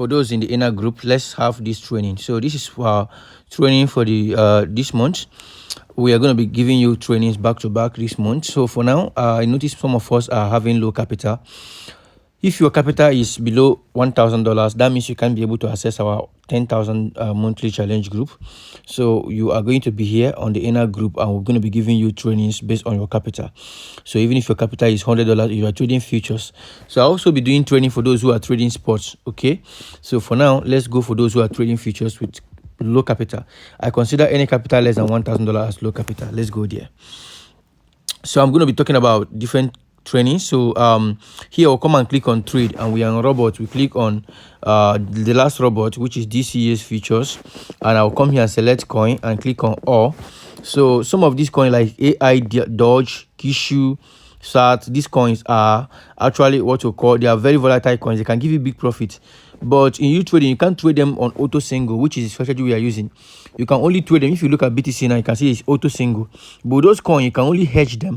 for those in the inner group, let's have this training. So this is training for the this month. We are going to be giving you trainings back to back this month. So for now, I noticed some of us are having low capital. If your capital is below $1,000, that means you can't be able to access our 10,000 monthly challenge group. So you are going to be here on the inner group, and we're going to be giving you trainings based on your capital. So even if your capital is $100, you are trading futures. So I'll also be doing training for those who are trading sports. Okay. So for now, let's go for those who are trading futures with low capital. I consider any capital less than $1,000 as low capital. Let's go there. So I'm going to be talking about different training. So here we'll come and click on trade, and we are on robot. We click on the last robot, which is DCA's futures, and I'll come here and select coin and click on all. So some of these coins like AI, Dodge, Kishu, SAT, these coins are actually what we call, they are very volatile coins. They can give you big profit, but in uTrading you can't trade them on auto single, which is the strategy we are using. You can only trade them. If you look at BTC now, you can see it's auto single, but those coins you can only hedge them.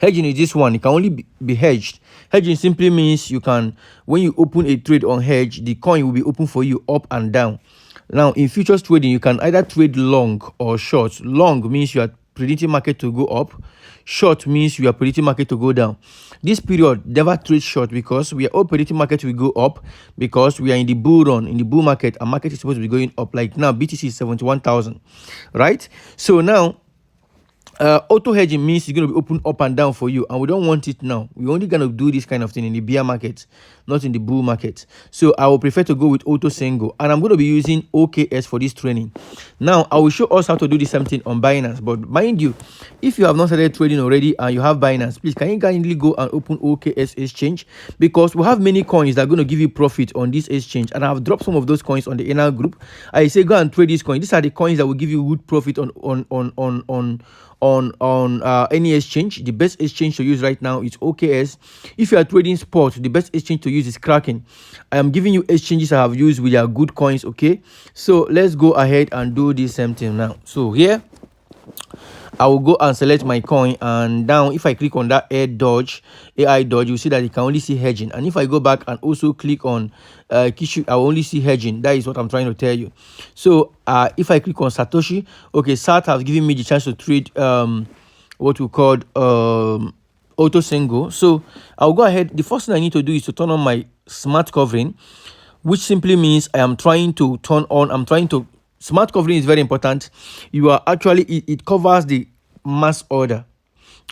Hedging is this one. It can only be hedged. Hedging simply means you can, when you open a trade on hedge, the coin will be open for you up and down. Now, in futures trading, you can either trade long or short. Long means you are predicting market to go up. Short means you are predicting market to go down. This period, never trade short, because we are all predicting market will go up, because we are in the bull run, in the bull market, and market is supposed to be going up. Like now, BTC is 71,000, right? So now, auto hedging means it's going to be open up and down for you, and we don't want it now. We're only going to do this kind of thing in the bear market, not in the bull market. So I will prefer to go with auto single, and I'm going to be using OKS for this training. Now I will show us how to do the same thing on Binance, but mind you, if you have not started trading already and you have Binance, please can you kindly go and open OKS exchange, because we have many coins that are going to give you profit on this exchange, and I've dropped some of those coins on the inner group. I say go and trade these coins. These are the coins that will give you good profit on any exchange. The best exchange to use right now is OKS. If you are trading sport, the best exchange to use is Kraken. I am giving you exchanges I have used with their good coins. Okay, so let's go ahead and do the same thing now. So here I will go and select my coin, and now if I click on that AI Dodge, you see that you can only see hedging. And if I go back and also click on Kishu, I will only see hedging. That is what I'm trying to tell you. So if I click on Satoshi, okay, SAT has given me the chance to trade what we call auto single. So I'll go ahead. The first thing I need to do is to turn on my smart covering, which simply means I am trying to turn on, smart covering is very important. You are actually, it covers the mass order.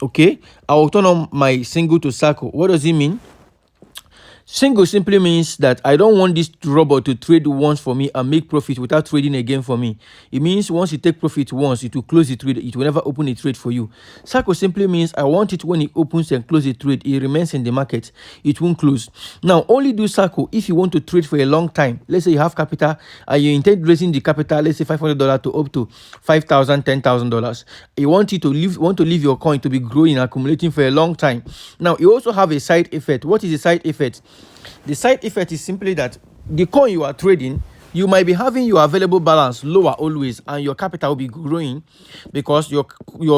Okay, I will turn on my single to circle. What does it mean? Single simply means that I don't want this robot to trade once for me and make profit without trading again for me. It means once you take profit once, it will close the trade. It will never open a trade for you. Circle simply means I want it when it opens and closes the trade, it remains in the market. It won't close. Now, only do circle if you want to trade for a long time. Let's say you have capital and you intend raising the capital, let's say $500 to up to $5,000, $10,000. You want it to leave your coin to be growing, accumulating for a long time. Now, you also have a side effect. What is the side effect? The side effect is simply that the coin you are trading, you might be having your available balance lower always, and your capital will be growing, because your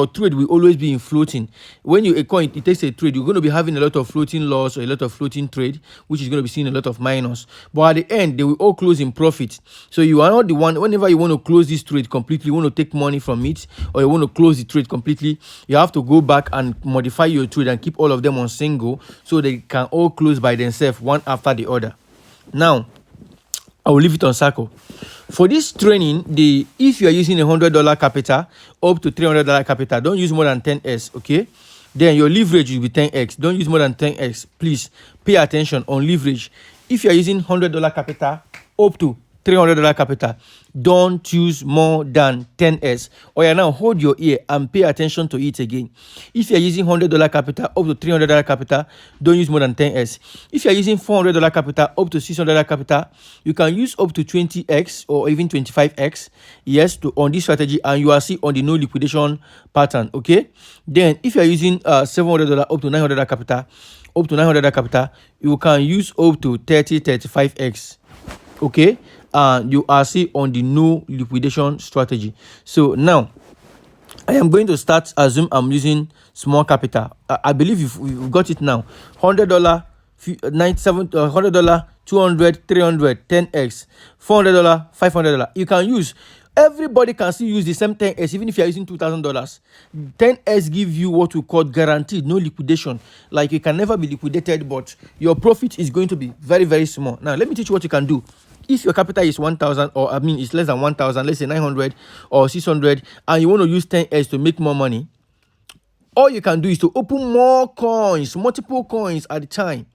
trade will always be in floating. When a coin it takes a trade, you're going to be having a lot of floating loss or a lot of floating trade, which is going to be seeing a lot of minus. But at the end, they will all close in profit. So you are not the one. Whenever you want to close this trade completely, you want to take money from it, or you want to close the trade completely, you have to go back and modify your trade and keep all of them on single, so they can all close by themselves, one after the other. Now, I will leave it on circle. For this training, if you are using $100 capital up to $300 capital, don't use more than 10x, okay? Then your leverage will be 10x. Don't use more than 10x. Please pay attention on leverage. If you are using $100 capital up to $300 capital, don't use more than 10s. Or you now hold your ear and pay attention to it again. If you're using $100 capital up to $300 capital, don't use more than 10s. If you're using $400 capital up to $600 capital, you can use up to 20x or even 25x, yes, on this strategy, and you are see on the no liquidation pattern. Okay, then if you're using $700 up to $900 capital, you can use up to 35x. Okay, you are see on the no liquidation strategy. So now I am going to start. Assume I'm using small capital. I believe you've got it now. $100, $97, $100, 200, 300, 10x, $400, $500. You can use. Everybody can still use the same 10x even if you are using $2,000. 10x give you what we call guaranteed, no liquidation. Like you can never be liquidated, but your profit is going to be very, very small. Now, let me teach you what you can do. If your capital is 1,000, or I mean, it's less than 1,000, let's say 900 or 600, and you want to use 10x to make more money, all you can do is to open more coins, multiple coins at a time,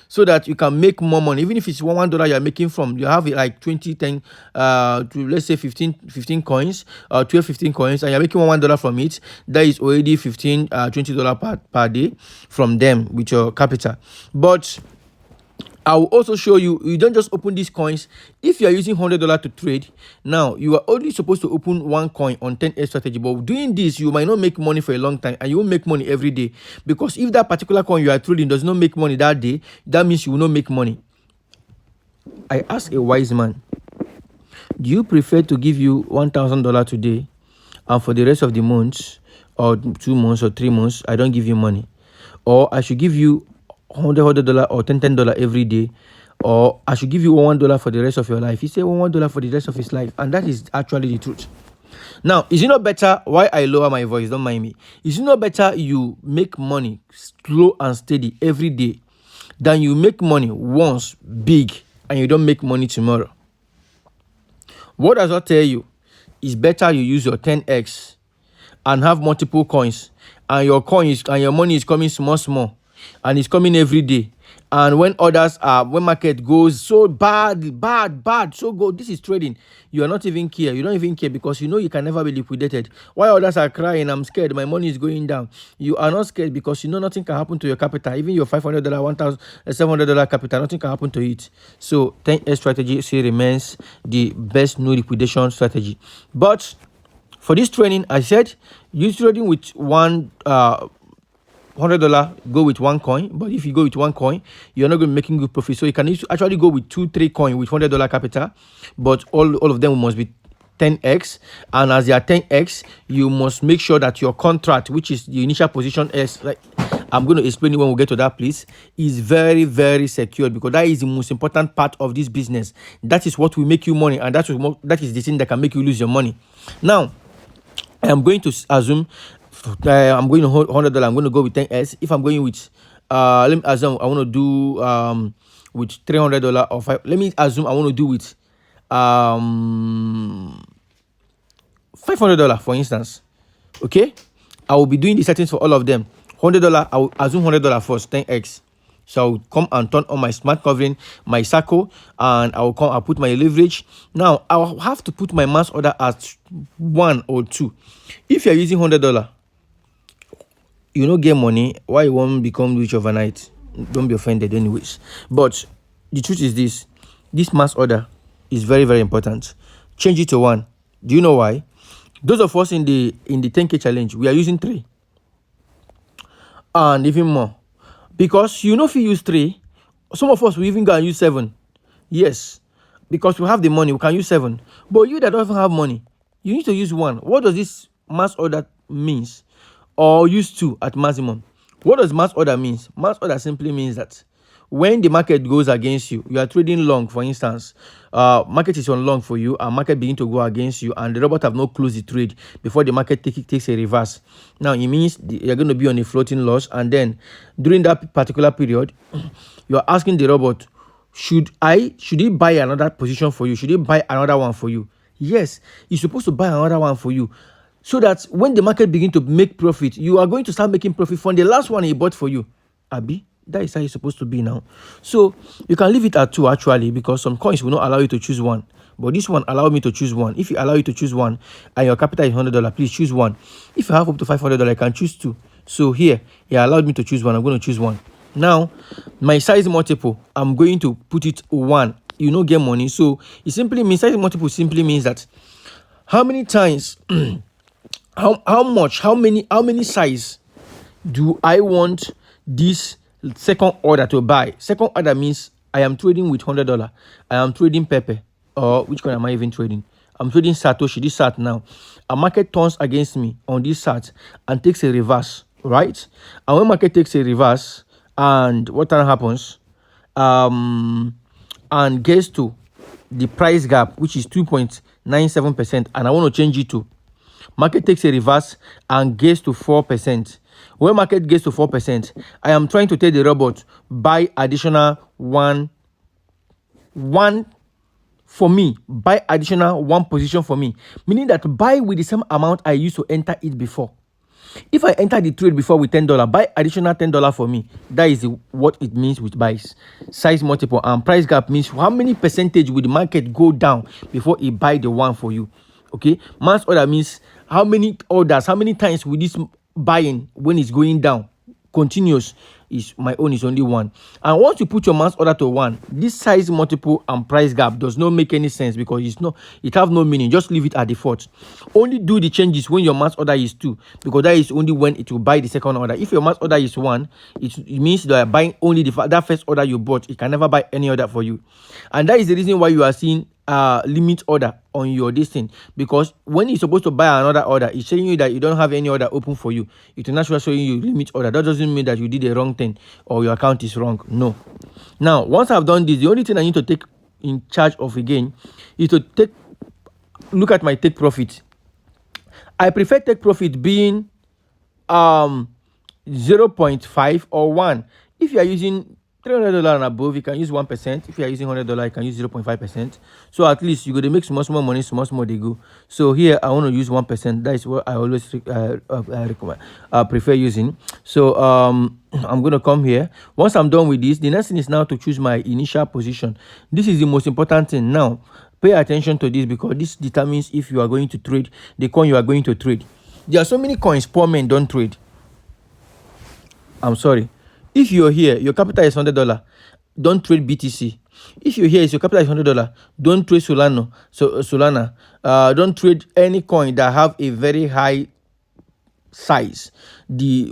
so that you can make more money. Even if it's $1 you're making from, you have it like 20, 10, to let's say 15 coins, 12, 15 coins, and you're making $1 from it. That is already 15, $20 per day from them with your capital. But I will also show you, you don't just open these coins. If you are using $100 to trade, now you are only supposed to open one coin on 10x strategy. But doing this, you might not make money for a long time, and you won't make money every day. Because if that particular coin you are trading does not make money that day, that means you will not make money. I asked a wise man, do you prefer to give you $1,000 today, and for the rest of the months, or 2 months or 3 months, I don't give you money? Or I should give you $100 or $10 every day, or I should give you $1 for the rest of your life? He said $1 for the rest of his life, and that is actually the truth. Now, is it not better? Why I lower my voice? Don't mind me. Is it not better you make money slow and steady every day than you make money once big and you don't make money tomorrow? What does that tell you? It's better you use your 10x and have multiple coins, and your coins and your money is coming small, and it's coming every day. And when others are, when market goes so bad, so good, this is trading, you are not even care. You don't even care, because you know you can never be liquidated. While others are crying, I'm scared, my money is going down, you are not scared, because you know nothing can happen to your capital. Even your $500, $1,700 capital, nothing can happen to it. So 10x strategy still remains the best no liquidation strategy. But for this training, I said use trading with one $100, go with one coin. But if you go with one coin, you're not going to be making good profit. So you can actually go with 2-3 coins with $100 capital, but all of them must be 10x. And as they are 10x, you must make sure that your contract, which is the initial position S, like I'm going to explain it when we get to that place, is very, very secure, because that is the most important part of this business. That is what will make you money, and that is the thing that can make you lose your money. Now, I am going to assume I'm going to hold $100. I'm going to go with 10s. If I'm going with let me assume I want to do with $300 or let me assume I want to do with $500, for instance. Okay, I will be doing the settings for all of them. $100, I will assume $100 first, 10x. So I will come and turn on my smart covering, my circle, and I'll put my leverage. Now I'll have to put my mass order at 1 or 2. If you're using $100, you don't get money. Why you won't become rich overnight? Don't be offended anyways. But the truth is this mass order is very, very important. Change it to 1. Do you know why? Those of us in the 10k challenge, we are using 3 and even more, because you know if you use 3, some of us will even go and use 7. Yes, because we have the money, we can use 7. But you that don't have money, you need to use 1. What does this mass order means? Or use 2 at maximum. What does mass order means? Mass order simply means that when the market goes against you, you are trading long, for instance, market is on long for you, and market begin to go against you, and the robot have not closed the trade before the market takes a reverse. Now it means you're going to be on a floating loss, and then during that particular period, you are asking the robot, should he buy another position for you? Should he buy another one for you? Yes, he's supposed to buy another one for you, so that when the market begin to make profit, you are going to start making profit from the last one he bought for you. Abi, that is how it's supposed to be now. So you can leave it at 2 actually, because some coins will not allow you to choose 1. But this one allow me to choose 1. If you allow you to choose 1 and your capital is $100, please choose 1. If you have up to $500, I can choose 2. So here, he allowed me to choose 1. I'm going to choose 1. Now, my size multiple, I'm going to put it 1. You know, get money. So it simply means, size multiple simply means that how many times how many size do I want this second order to buy? Second order means I am trading with $100. I am trading Pepe, or which one am I even trading? I'm trading Satoshi, this SAT now. A market turns against me on this SAT and takes a reverse, right? And when market takes a reverse, and what happens? I and gets to the price gap, which is 2.97%, and I want to change it to market takes a reverse and gets to 4%. When market gets to 4%, I am trying to tell the robot buy additional one for me, buy additional one position for me, meaning that buy with the same amount I used to enter it before. If I enter the trade before with $10, buy additional $10 for me. That is what it means with buys. Size multiple and price gap means how many percentage will the market go down before it buy the one for you. Okay, mass order means how many orders, how many times will this buying when it's going down. Continuous is my own is only one. And once you put your mass order to one, this size multiple and price gap does not make any sense because it have no meaning. Just leave it at default. Only do the changes when your mass order is 2, because that is only when it will buy the second order. If your mass order is 1, it means that you are buying only that first order you bought. It can never buy any order for you, and that is the reason why you are seeing limit order on your listing, because when you're supposed to buy another order, it's showing you that you don't have any order open for you. It will naturally showing you limit order. That doesn't mean that you did a wrong thing or your account is wrong. No. Now, once I've done this, the only thing I need to take in charge of again is to look at my take profit. I prefer take profit being 0.5 or 1. If you are using $300 and above, you can use 1%. If you are using $100, you can use 0.5%. So at least you go to make small money, small they go. So here I want to use 1%. That is what I always recommend, prefer using. So I'm going to come here. Once I'm done with this, the next thing is now to choose my initial position. This is the most important thing. Now pay attention to this, because this determines if you are going to trade the coin you are going to trade. There are so many coins poor men don't trade. I'm sorry. If you're here, your capital is $100, don't trade BTC. If you're here, your capital is $100, don't trade Solana. Don't trade any coin that have a very high size. The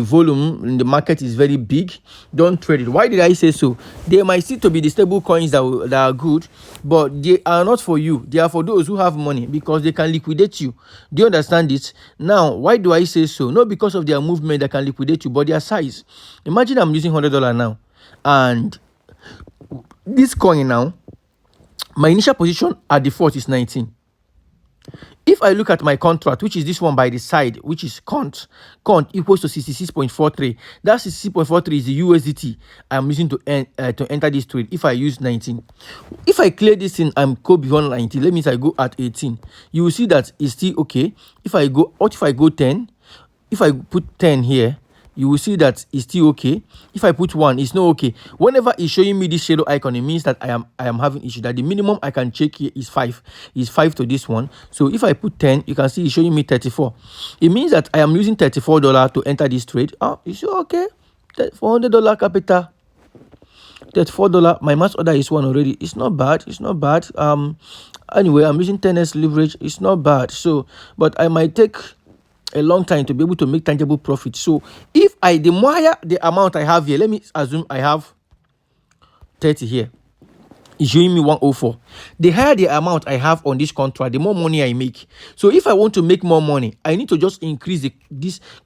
volume in the market is very big. Don't trade it. Why did I say so? They might still to be the stable coins that are good, but they are not for you. They are for those who have money, because they can liquidate you. Do you understand it? Now, why do I say so? Not because of their movement that can liquidate you, but their size. Imagine I'm using $100 now, and this coin now, my initial position at default is 19. If I look at my contract, which is this one by the side, which is cont equals to 66.43. That 66.43 is the USDT I'm using to enter this trade. If I use 19, if I clear this thing, I'm go beyond 19. That means I go at 18. You will see that it's still okay. If I go 10? If I put 10 here, you will see that it's still okay. If I put 1, it's not okay. Whenever it's showing me this shadow icon, it means that I am having issue. That the minimum I can check here is 5. Is 5 to this one. So if I put 10, you can see it's showing me 34. It means that I am using $34 to enter this trade. It's okay. $400 capital. $34. My max order is 1 already. It's not bad. It's not bad. Anyway, I'm using 10x leverage. It's not bad. So, but I might take a long time to be able to make tangible profit. So if the more the amount I have here, let me assume I have 30 here, it's showing me 104. The higher the amount I have on this contract, the more money I make. So if I want to make more money, I need to just increase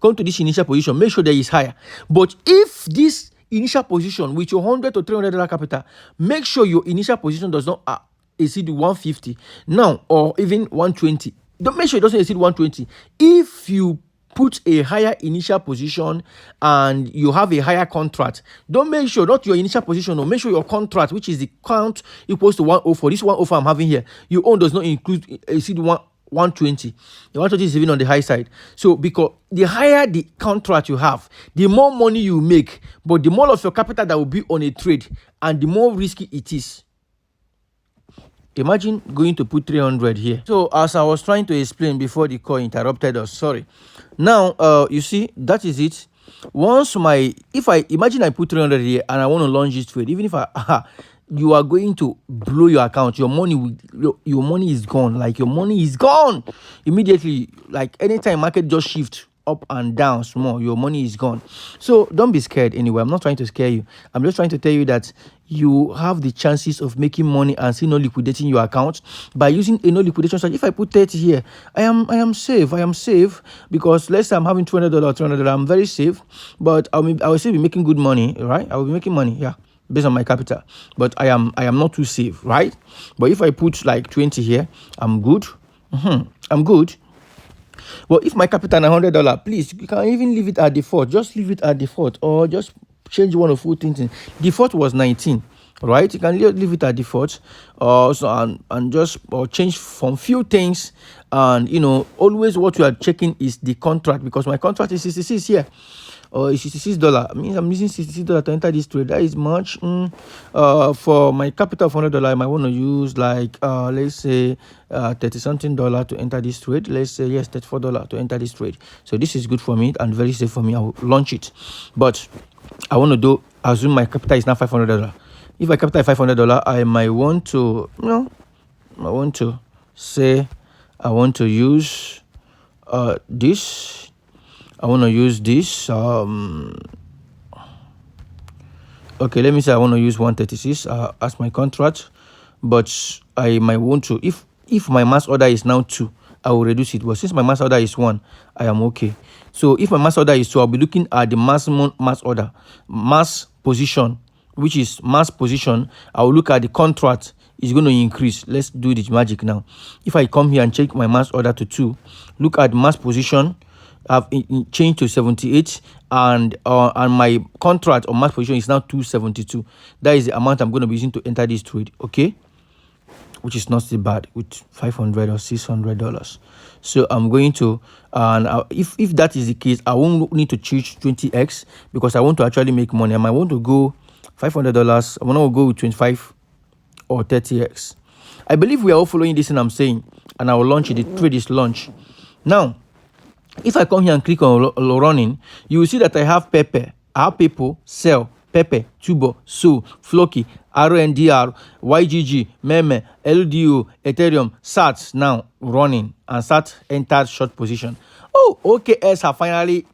come to this initial position, make sure that it's higher. But if this initial position with your $100 to $300 capital, make sure your initial position does not exceed 150 now, or even 120. Don't make sure it doesn't exceed 120. If you put a higher initial position and you have a higher contract, don't make sure, not your initial position, or make sure your contract, which is the count equals to 104. This 104 I'm having here, your own does not exceed 120. The 120 is even on the high side. So because the higher the contract you have, the more money you make, but the more of your capital that will be on a trade, and the more risky it is. Imagine going to put 300 here. So as I was trying to explain before the call interrupted us, sorry. Now, you see, that is it. Once if I imagine I put 300 here and I want to launch this trade, even if you are going to blow your account, your money is gone. Like your money is gone immediately. Like anytime market just shift up and down small, your money is gone. So don't be scared anyway. I'm not trying to scare you. I'm just trying to tell you that you have the chances of making money and still not liquidating your account by using a no liquidation strategy. If I put 30 here, I am safe. I am safe because let's say I'm having $200, $300. I'm very safe, but I will still be making good money, right? I will be making money. Yeah. based on my capital. But I am not too safe, right? But if I put like 20 here, I'm good. I'm good. But if my capital is $100, please, you can even leave it at default. Just leave it at default, or just change one of 2 things. Default was 19, right? You can leave it at default, and just change from few things. And always what you are checking is the contract, because my contract is 66 here. Or $66 means I'm using $66 to enter this trade. That is much. For my capital of $100, I might want to use like let's say 30 something dollar to enter this trade. Let's say yes, $34 to enter this trade. So this is good for me and very safe for me. I will launch it, but I want to assume my capital is now $500. If my capital is $500, I might want to I want to say I want to use this. I want to use this. Okay, let me say I want to use 136 as my contract, but I might want to, if my mass order is now 2, I will reduce it. But since my mass order is 1, I am okay. So if my mass order is 2, I'll be looking at the maximum mass order, mass position, which is mass position. I will look at the contract is going to increase. Let's do this magic now. If I come here and check my mass order to 2, look at mass position. I've changed to 78, and my contract or max position is now 272. That is the amount I'm going to be using to enter this trade, okay? Which is not so bad with $500 or $600. So I'm going to, and if that is the case, I won't need to choose 20x because I want to actually make money. I might want to go $500. I want to go with 25 or 30x. I believe we are all following this and I'm saying, and I will launch it. The trade is launched now. If I come here and click on running, you will see that I have Pepe. I have people, Sell, Pepe, Tubo, So, Floki, RNDR, YGG, Meme, LDO, Ethereum, SAT now running, and SAT entered short position. Oh, OKS have finally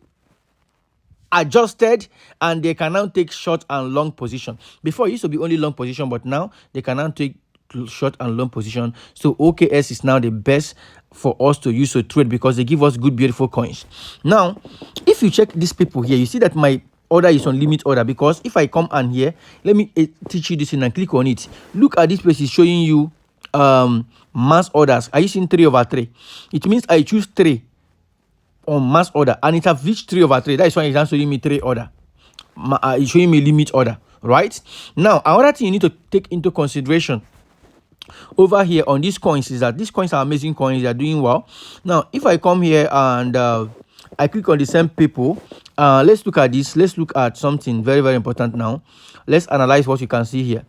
adjusted and they can now take short and long position. Before it used to be only long position, but now they can now take short and long position. So OKS is now the best for us to use to trade because they give us good, beautiful coins. Now, if you check these people here, you see that my order is on limit order, because if I come and here, let me teach you this and click on it. Look at this place, is showing you mass orders. Are you seeing 3/3? It means I choose 3 on mass order and it have reached 3/3. That is why it's not showing me 3 order. It's showing me limit order, right? Now, another thing you need to take into consideration over here on these coins is that these coins are amazing coins. They are doing well. Now, if I come here and I click on the same people, let's look at this. Let's look at something very, very important now. Let's analyze what you can see here.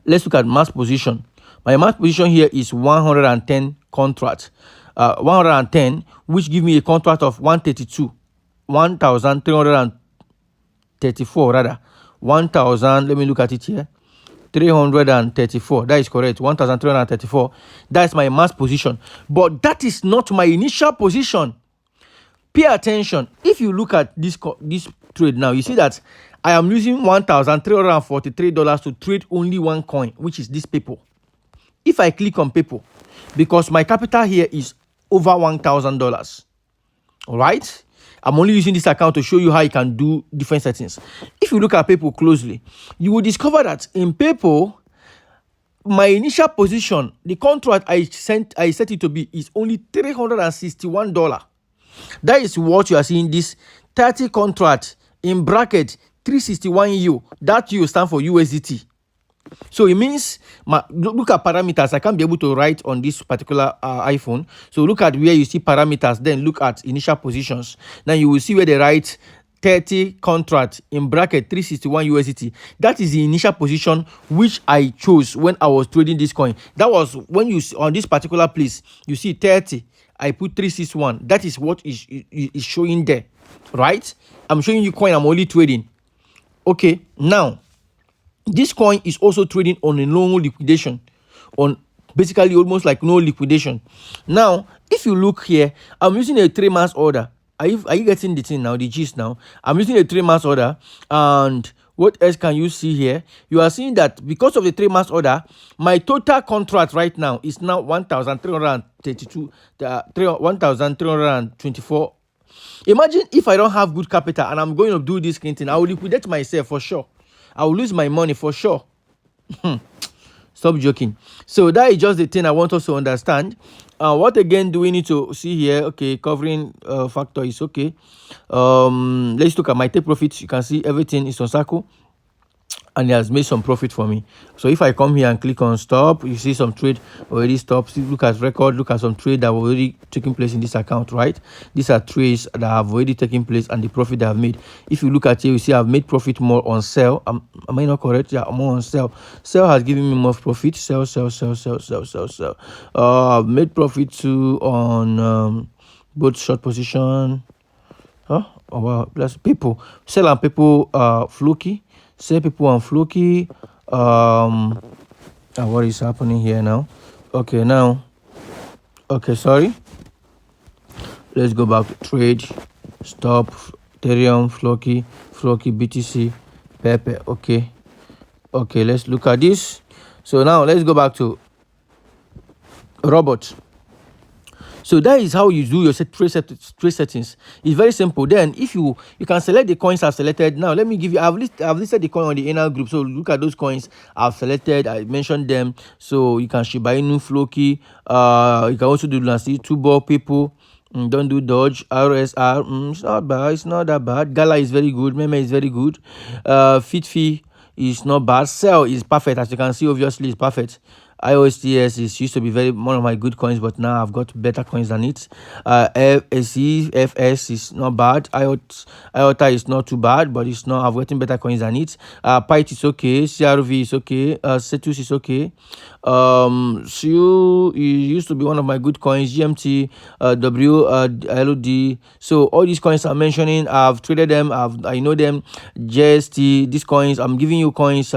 Let's look at mass position. My mass position here is 110 contract. 110, which give me a contract of 132, 1,334 rather. 1,000, let me look at it here. 334, that is correct. 1,334, that's my mass position, but that is not my initial position. Pay attention. If you look at this trade now, you see that I am using $1,343 to trade only one coin, which is this people. If I click on people, because my capital here is over $1,000, all right, I'm only using this account to show you how you can do different settings. If you look at PayPal closely, you will discover that in PayPal, my initial position, the contract I set it to be is only $361. That is what you are seeing, this 30 contract in bracket 361 U. That U stand for USDT. So it means, look at parameters. I can't be able to write on this particular iPhone. So look at where you see parameters, then look at initial positions. Now you will see where they write 30 contract in bracket 361 USDT. That is the initial position which I chose when I was trading this coin. That was when you on this particular place, you see 30. I put 361. That is what is showing there, right? I'm showing you coin I'm only trading. Okay, now this coin is also trading on a no liquidation, on basically almost like no liquidation. Now, if you look here, I'm using a 3-month order. Are you getting the thing now, the gist now? I'm using a 3-month order, and what else can you see here? You are seeing that because of the 3-month order, my total contract right now is now 1,332, 1,324. Imagine if I don't have good capital and I'm going to do this thing, I will liquidate myself for sure. I will lose my money for sure. Stop joking. So that is just the thing I want us to understand. What again do we need to see here? Okay, covering factor is okay. Let's look at my take profits. You can see everything is on circle, and it has made some profit for me. So if I come here and click on stop, you see some trade already stopped. Look at record, look at some trade that were already taking place in this account, right? These are trades that have already taken place and the profit that I've made. If you look at here, you see I've made profit more on sell. Am I not correct? Yeah, more on sell. Sell has given me more profit. Sell. I've made profit too on both short position. Huh? Oh wow, plus people sell and people fluky. Sell people on fluky. What is happening here now? Okay, now. Okay, sorry. Let's go back to trade. Stop. Ethereum, Floki, BTC, Pepe. Okay. Okay, let's look at this. So now let's go back to robot. So that is how you do your trade settings. It's very simple. Then if you can select the coins I've selected. Now let me give you, I've listed the coin on the inner group. So look at those coins I've selected. I mentioned them. So you can Shiba Inu, Floki. You can also do Lancy, two ball people. Don't do Dodge, RSR. It's not bad. It's not that bad. Gala is very good. Meme is very good. Fitfi is not bad. Cell is perfect. As you can see, obviously, it's perfect. IOSTS is used to be one of my good coins, but now I've got better coins than it. FS is not bad. IOTA is not too bad, but it's not. I've gotten better coins than it. PITE is okay. CRV is okay. Cetus is okay. CU used to be one of my good coins. GMT, LOD. So all these coins I'm mentioning, I've traded them. I know them. JST. These coins I'm giving you coins.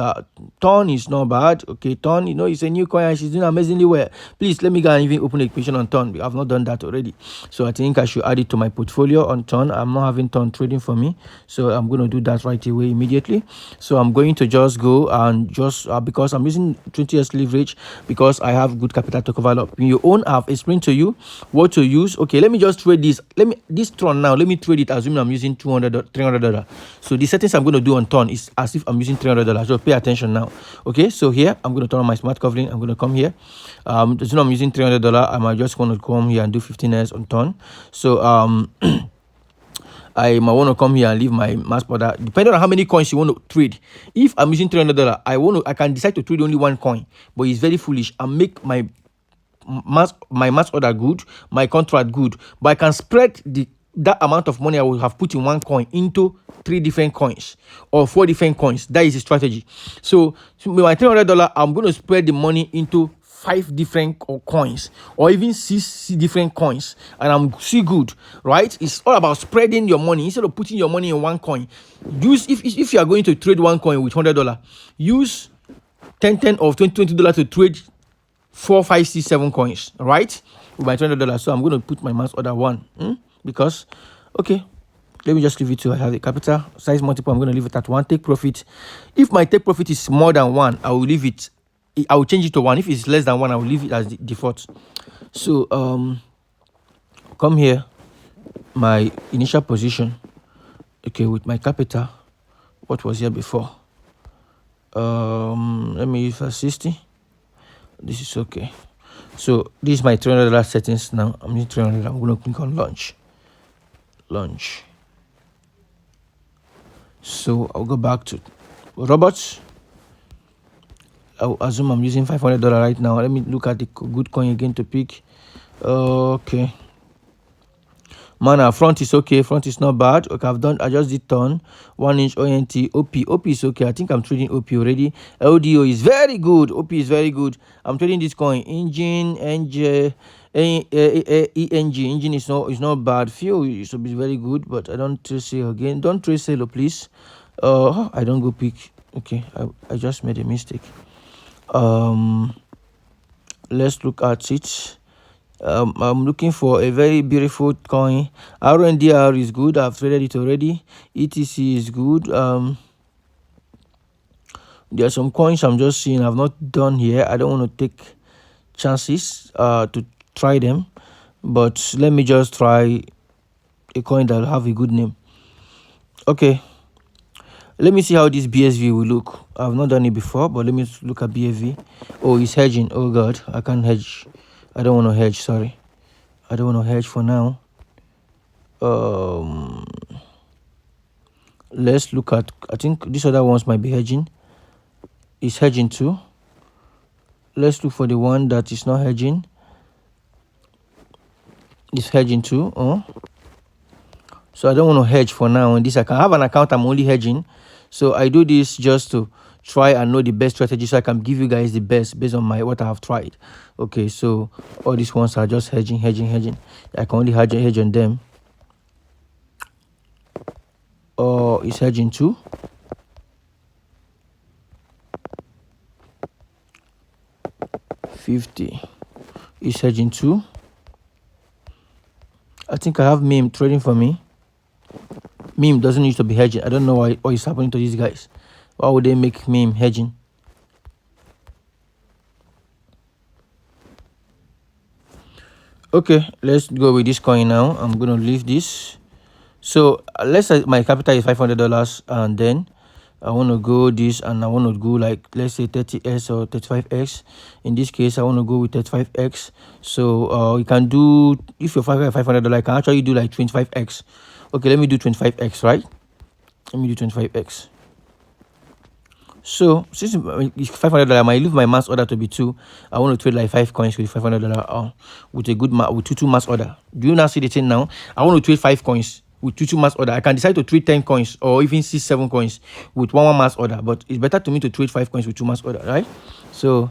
Ton is not bad. Okay, Ton. You know it's a new coin and she's doing amazingly well. Please let me go and even open a position on Ton. I've not done that already, so I think I should add it to my portfolio on Ton. I'm not having Ton trading for me, so I'm going to do that right away immediately. So I'm going to just go and just because I'm using 20 years leverage, because I have good capital to cover up. In your own, I've explained to you what to use. Okay, let me just trade this. This Tron now. Let me trade it assuming I'm using $300. So the settings I'm going to do on Ton is as if I'm using $300. So pay attention now. Okay, so here I'm going to turn on my smart covering. I'm going to come here. So I'm using $300. I might just want to come here and do 15s on Ton. So I might want to come here and leave my mass order depending on how many coins you want to trade. If I'm using $300, I can decide to trade only one coin, but it's very foolish and make my mass order good, my contract good, but I can spread that amount of money I will have put in one coin into 3 different coins or 4 different coins. That is a strategy. So with my $300, I'm going to spread the money into 5 different coins or even 6 different coins, and I'm see good, right? It's all about spreading your money instead of putting your money in one coin. Use if you are going to trade one coin with $100, use 10 or $20 to trade 4, 5, 6, 7 coins, right? With my $200. So I'm going to put my mass order 1 because okay, let me just leave it to I have the capital size multiple. I'm going to leave it at 1. Take profit. If my take profit is more than 1, I will leave it. I will change it to 1. If it's less than 1, I will leave it as the default. So come here, my initial position. Okay, with my capital, what was here before? Let me use for 60. This is okay. So this is my $300 settings now. I'm using 300. I'm going to click on launch. So I'll go back to robots. I'll assume I'm using $500 right now. Let me look at the good coin again to pick. Okay. Mana, front is okay. Front is not bad. Okay, I just did turn 1 inch ONT. OP is okay. I think I'm trading OP already. LDO is very good. OP is very good. I'm trading this coin. Engine, ENG engine is not bad. Fuel should be very good, but I don't trade sale again. Don't trade sale, please. I don't go pick. Okay, I just made a mistake. Let's look at it. I'm looking for a very beautiful coin. RNDR is good. I've traded it already. ETC is good. There are some coins I'm just seeing I've not done here. I don't want to take chances to try them, but let me just try a coin that will have a good name. Okay, Let me see how this BSV will look. I've not done it before, but let me look at BSV. Oh, it's hedging. Oh God, I can't hedge. I don't want to hedge. Sorry, I don't want to hedge for now. Let's look at, I think these other ones might be hedging. It's hedging too. Let's look for the one that is not hedging. It's hedging too. Oh, so I don't want to hedge for now. And this, I can have an account I'm only hedging. So I do this just to try and know the best strategy, so I can give you guys the best based on what I have tried. Okay, so all these ones are just hedging. I can only hedge on them. Oh, it's hedging too. $50 is hedging too. I think I have meme trading for me. Meme doesn't need to be hedging. I don't know what is happening to these guys. Why would they make meme hedging? Okay, let's go with this coin now. I'm gonna leave this. So let's say my capital is $500, and then I want to go this, and I want to go like, let's say 30x or 35x. In this case, I want to go with 35x. So you can do, if you're $500, I can actually do like 25x. Okay, let me do 25x, right? Let me do 25x. So since it's $500, I might leave my mass order to be 2. I want to trade like 5 coins with $500 with a good with two mass order. Do you now see the thing now? I want to trade 5 coins with two mass order. I can decide to trade 10 coins or even 6-7 coins with one mass order, but it's better to me to trade 5 coins with 2 mass order, right? So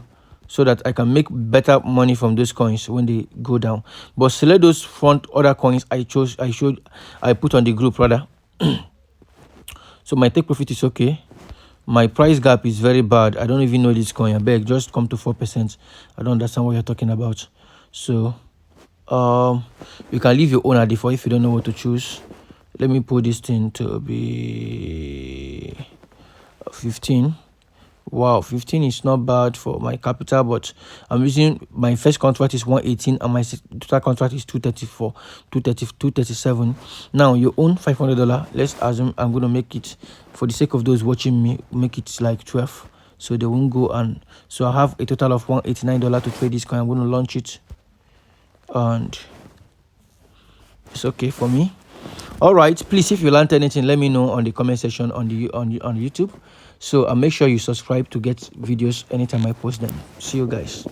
that I can make better money from those coins when they go down. But select those front order coins I put on the group rather. So my take profit is okay. My price gap is very bad. I don't even know this coin. I beg, just come to 4%. I don't understand what you're talking about. So you can leave your own at default if you don't know what to choose. Let me put this thing to be 15. Wow, 15 is not bad for my capital, but I'm using, my first contract is 118 and my total contract is 237. Now you own $500. Let's assume I'm going to make it, for the sake of those watching me, make it like 12, so they won't go. And so I have a total of $189 to trade this coin. I'm going to launch it, and it's okay for me. All right, please, if you learned anything, let me know on the comment section on YouTube. So make sure you subscribe to get videos anytime I post them. See you guys.